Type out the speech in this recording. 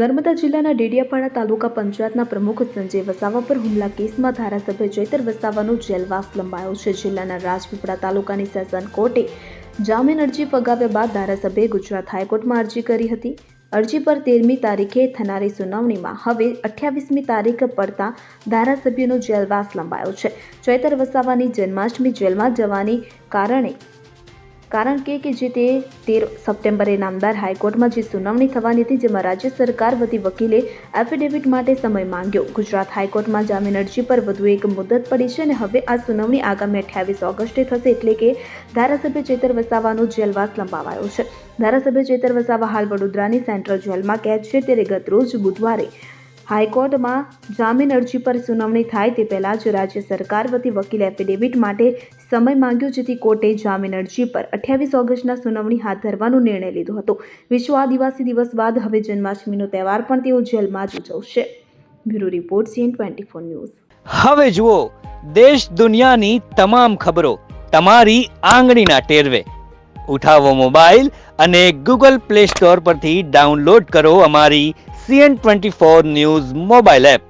નર્મદા જિલ્લાના ડેડિયાપાડા તાલુકા પંચાયતના પ્રમુખ સંજય વસાવા પર હુમલા કેસમાં ધારાસભ્ય ચૈતર વસાવાનો જેલવાસ લંબાયો છે. જિલ્લાના રાજપીપળા તાલુકાની સેશન કોર્ટે જામીન અરજી ફગાવ્યા બાદ ધારાસભ્યએ ગુજરાત હાઈકોર્ટમાં અરજી કરી હતી. અરજી પર 13મી તારીખે થનારી સુનાવણીમાં હવે 28મી તારીખ પડતા ધારાસભ્યનો જેલવાસ લંબાયો છે. ચૈતર વસાવાની જન્માષ્ટમી જેલમાં જવાની કારણ કે જે તે 13 સપ્ટેમ્બરે નામદાર હાઈકોર્ટમાં જે સુનાવણી થવાની હતી, જેમાં રાજ્ય સરકાર વતી વકીલે એફિડેવિટ માટે સમય માંગ્યો. ગુજરાત હાઈકોર્ટમાં જામીન અરજી પર વધુ એક મુદત પડી છે અને હવે આ સુનાવણી આગામી 28 ઓગસ્ટે થશે, એટલે કે ધારાસભ્ય ચૈતર વસાવાનો જેલવાસ લંબાવાયો છે. ધારાસભ્ય ચૈતર વસાવા હાલ વડોદરાની સેન્ટ્રલ જેલમાં કેદ છે. ત્યારે ગતરોજ બુધવારે હાઈકોર્ટમાં જામીન અરજી પર સુનાવણી થાય તે પહેલા જ રાજ્ય સરકાર વતી વકીલે એફિડેવિટ માટે સમય માંગ્યો, જેથી કોર્ટે જામીન અરજી પર 28 ઓગસ્ટના સુનાવણી હાથ ધરવાનો નિર્ણય લીધો હતો. વિશ્વ આદિવાસી દિવસ બાદ હવે જન્માષ્ટમીનો તહેવાર પણ તેઓ જેલમાં જ ઉજવશે. Bureau report CN24 news. હવે જુઓ દેશ દુનિયાની તમામ ખબરો તમારી આંગળીના ટેરવે. ઉઠાવો મોબાઈલ અને Google Play Store પરથી ડાઉનલોડ કરો અમારી CN24 ન્યૂઝ મોબાઈલ એપ.